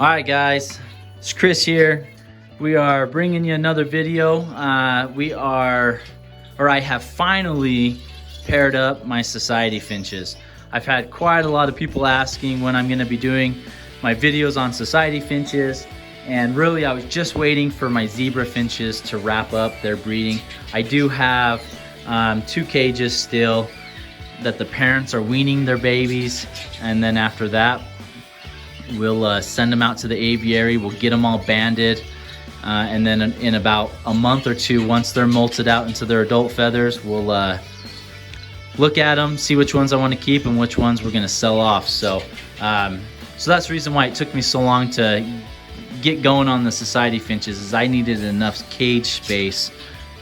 All right, guys, it's Chris here. We are bringing you another video. I have finally paired up my Society Finches. I've had quite a lot of people asking when I'm gonna be doing my videos on Society Finches, and really I was just waiting for my Zebra Finches to wrap up their breeding. I do have 2 cages still that the parents are weaning their babies, and then after that we'll send them out to the aviary. We'll get them all banded, and then in about a month or two, once they're molted out into their adult feathers, we'll look at them, see which ones I want to keep and which ones we're going to sell off. So that's the reason why it took me so long to get going on the Society Finches, is I needed enough cage space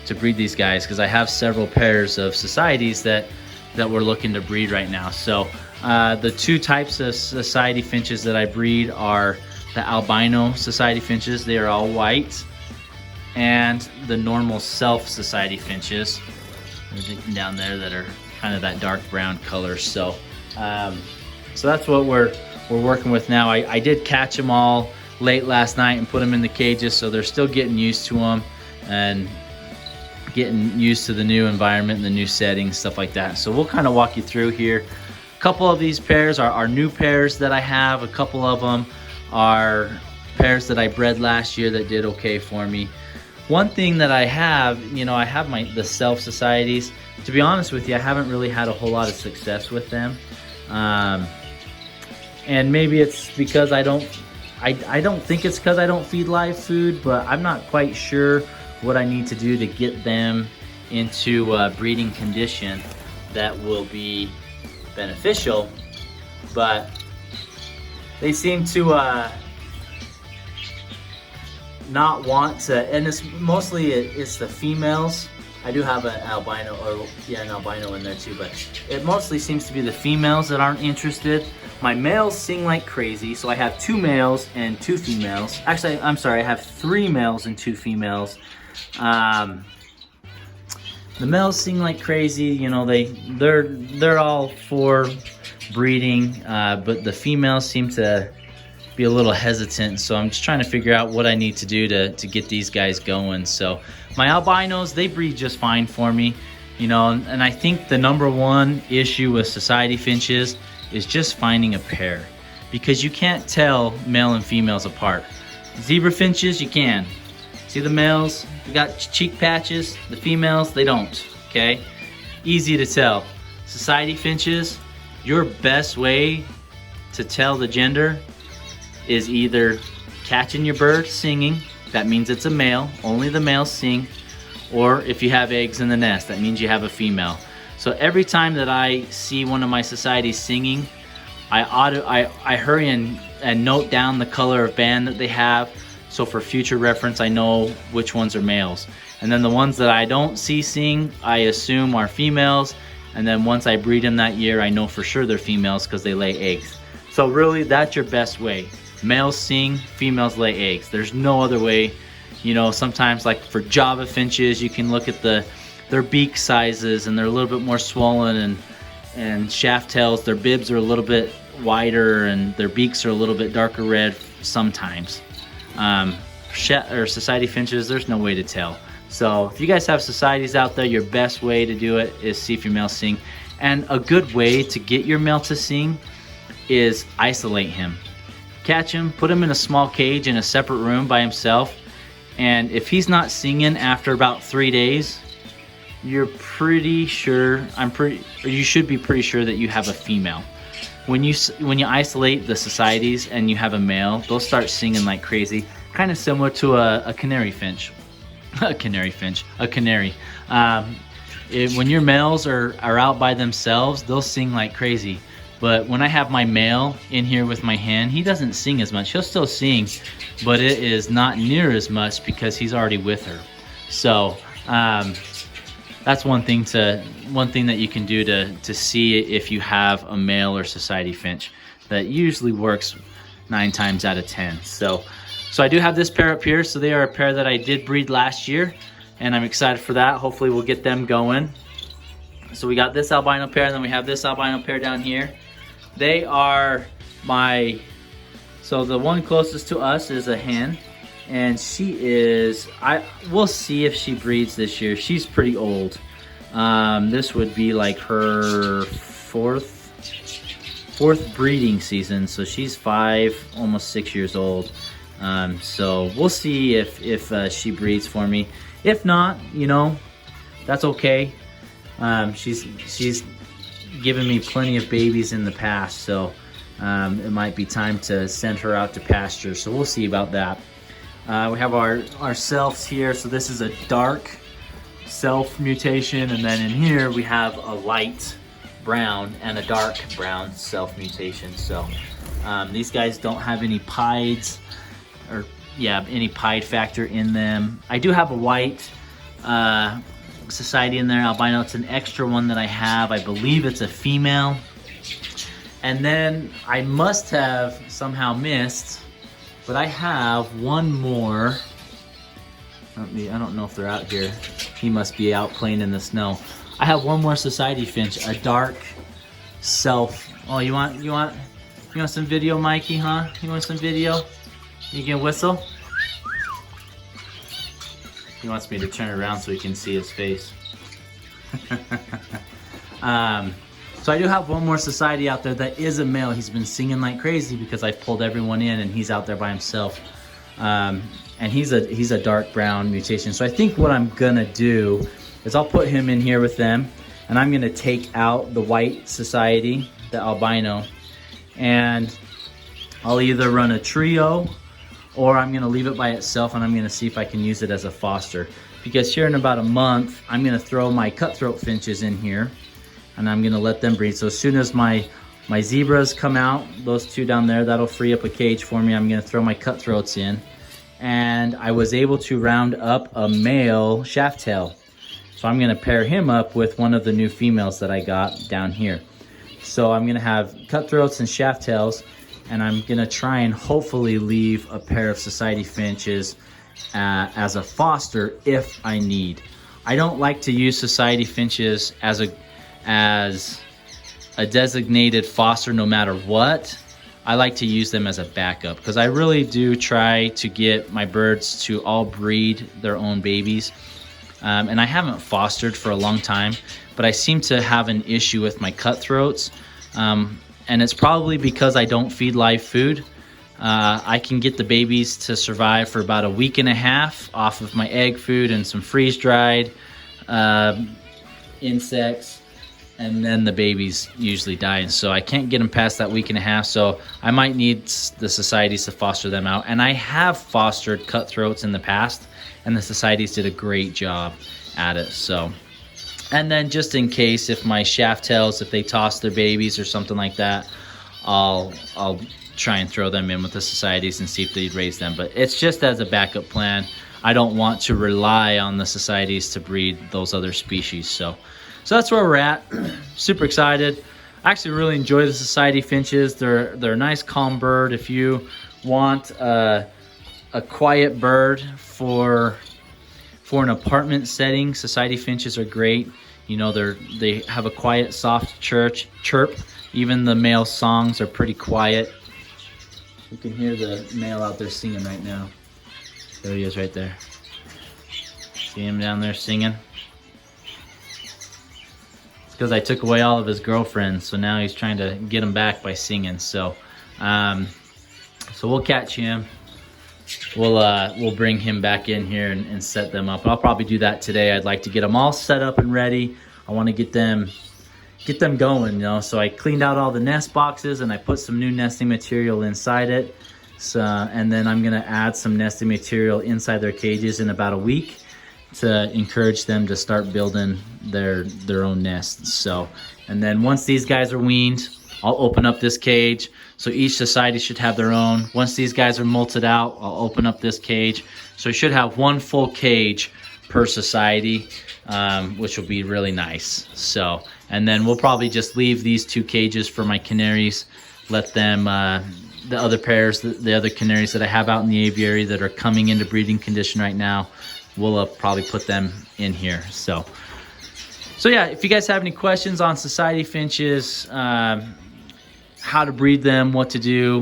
to breed these guys, because I have several pairs of Societies that we're looking to breed right now. So the 2 types of Society Finches that I breed are the albino Society Finches. They are all white, and the normal self Society Finches. There's down there that are kind of that dark brown color. So that's what we're working with now. I did catch them all late last night and put them in the cages, so they're still getting used to them and getting used to the new environment and the new settings, stuff like that. So we'll kind of walk you through here. A couple of these pairs are new pairs that I have. A couple of them are pairs that I bred last year that did okay for me. One thing that I have, I have the self Societies. To be honest with you, I haven't really had a whole lot of success with them. And maybe it's because I don't think it's because I don't feed live food, but I'm not quite sure what I need to do to get them into breeding condition that will be beneficial. But they seem to not want to, and it's mostly it's the females. I do have an albino, an albino in there too, but it mostly seems to be the females that aren't interested. My males sing like crazy, so I have 2 males and 2 females. Actually, I'm sorry, I have 3 males and 2 females. The males sing like crazy, they're all for breeding, but the females seem to be a little hesitant, so I'm just trying to figure out what I need to do to get these guys going. So my albinos, they breed just fine for me, and I think the #1 issue with Society Finches is just finding a pair, because you can't tell male and females apart. Zebra Finches, you can. See the males, they got cheek patches. The females, they don't, okay? Easy to tell. Society Finches, your best way to tell the gender is either catching your bird singing, that means it's a male, only the males sing, or if you have eggs in the nest, that means you have a female. So every time that I see one of my Societies singing, I hurry and note down the color of band that they have, so for future reference I know which ones are males. And then the ones that I don't see sing, I assume are females, and then once I breed them that year, I know for sure they're females because they lay eggs. So really, that's your best way. Males sing, females lay eggs. There's no other way. Sometimes like for Java Finches, you can look at their beak sizes, and they're a little bit more swollen, and shaft tails, their bibs are a little bit wider and their beaks are a little bit darker red sometimes. Or Society Finches, there's no way to tell. So if you guys have Societies out there, your best way to do it is see if your male sing. And a good way to get your male to sing is isolate him. Catch him, put him in a small cage in a separate room by himself, and if he's not singing after about 3 days, you're pretty sure, you should be pretty sure that you have a female. When you isolate the Societies and you have a male, they'll start singing like crazy, kind of similar to a canary finch. A canary. When your males are out by themselves, they'll sing like crazy. But when I have my male in here with my hen, he doesn't sing as much. He'll still sing, but it is not near as much because he's already with her. So that's one thing that you can do to see if you have a male or Society Finch. That usually works 9 times out of 10. So I do have this pair up here. So they are a pair that I did breed last year, and I'm excited for that. Hopefully we'll get them going. So we got this albino pair, and then we have this albino pair down here. They are my So the one closest to us is a hen, and she is, we'll see if she breeds this year. She's pretty old. This would be like her fourth breeding season, so she's 5, almost 6 years old. So we'll see if she breeds for me. If not, you know, that's okay. She's given me plenty of babies in the past, so it might be time to send her out to pasture. So we'll see about that. We have our selfs here. So this is a dark self mutation, and then in here we have a light brown and a dark brown self mutation. So these guys don't have any pieds, or any pied factor in them. I do have a white Society in there, albino. It's an extra one that I have. I believe it's a female. And then I must have somehow missed, but I have one more. I don't know if they're out here. He must be out playing in the snow. I have one more Society Finch, a dark self. Oh, you want some video, Mikey, huh? You want some video? You can whistle? He wants me to turn around so he can see his face. So I do have one more Society out there that is a male. He's been singing like crazy because I've pulled everyone in, and he's out there by himself. And he's a dark brown mutation. So I think what I'm gonna do is I'll put him in here with them, and I'm gonna take out the white Society, the albino, and I'll either run a trio, or I'm gonna leave it by itself, and I'm gonna see if I can use it as a foster. Because here in about a month, I'm gonna throw my cutthroat finches in here, and I'm gonna let them breed. So as soon as my zebras come out, those two down there, that'll free up a cage for me. I'm gonna throw my cutthroats in. And I was able to round up a male shaft tail. So I'm gonna pair him up with one of the new females that I got down here. So I'm gonna have cutthroats and shaft tails, and I'm gonna try and hopefully leave a pair of Society Finches as a foster if I need. I don't like to use Society Finches as a designated foster no matter what. I like to use them as a backup because I really do try to get my birds to all breed their own babies. And I haven't fostered for a long time, but I seem to have an issue with my cutthroats. And it's probably because I don't feed live food. I can get the babies to survive for about a week and a half off of my egg food and some freeze-dried insects, and then the babies usually die. And so I can't get them past that week and a half, so I might need the societies to foster them out. And I have fostered cutthroats in the past, and the societies did a great job at it. So, and then just in case, if my shaft tails, if they toss their babies or something like that, I'll try and throw them in with the societies and see if they'd raise them. But it's just as a backup plan. I don't want to rely on the societies to breed those other species. So that's where we're at. Super excited. I actually really enjoy the Society Finches. They're a nice, calm bird. If you want a quiet bird for an apartment setting, Society Finches are great. You know, they have a quiet, soft chirp. Even the male songs are pretty quiet. You can hear the male out there singing right now. There he is right there. See him down there singing? It's because I took away all of his girlfriends, so now he's trying to get them back by singing. So we'll catch him. We'll bring him back in here and set them up. I'll probably do that today. I'd like to get them all set up and ready. I want to get them going, you know. So I cleaned out all the nest boxes and I put some new nesting material inside it. So, and then I'm gonna add some nesting material inside their cages in about a week to encourage them to start building their own nests. So, and then once these guys are weaned, I'll open up this cage. So each society should have their own. Once these guys are molted out, I'll open up this cage. So I should have one full cage per society, which will be really nice. So, and then we'll probably just leave these 2 cages for my canaries, let them, the other pairs, the other canaries that I have out in the aviary that are coming into breeding condition right now, we'll probably put them in here. So yeah, if you guys have any questions on Society Finches, how to breed them, what to do,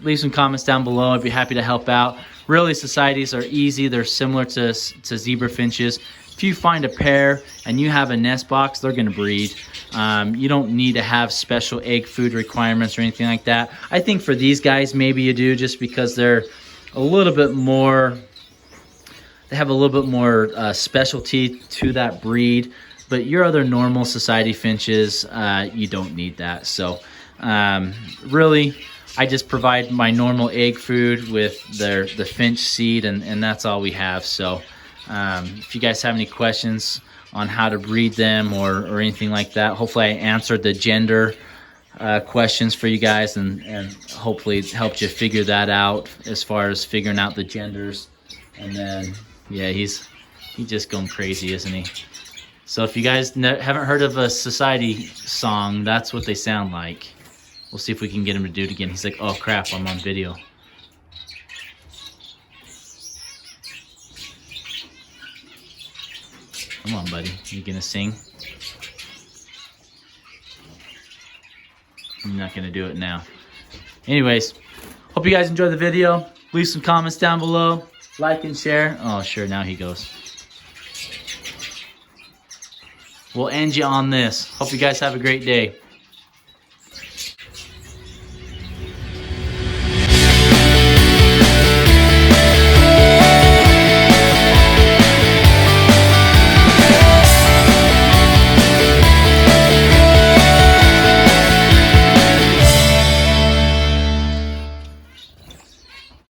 leave some comments down below. I'd be happy to help out. Really, societies are easy. They're similar to zebra finches. If you find a pair and you have a nest box, they're gonna breed. You don't need to have special egg food requirements or anything like that. I think for these guys, maybe you do, just because they're a little bit more, they have a little bit more specialty to that breed. But your other normal society finches, you don't need that. So really, I just provide my normal egg food with the finch seed, and that's all we have. So if you guys have any questions on how to breed them or anything like that, hopefully I answered the gender questions for you guys, and hopefully it helped you figure that out as far as figuring out the genders. And then, yeah, he's just going crazy, isn't he? So if you guys haven't heard of a society song, that's what they sound like. We'll see if we can get him to do it again. He's like, oh crap, I'm on video. Come on, buddy. You gonna sing? I'm not gonna do it now. Anyways, hope you guys enjoyed the video. Leave some comments down below. Like and share. Oh, sure, now he goes. We'll end you on this. Hope you guys have a great day.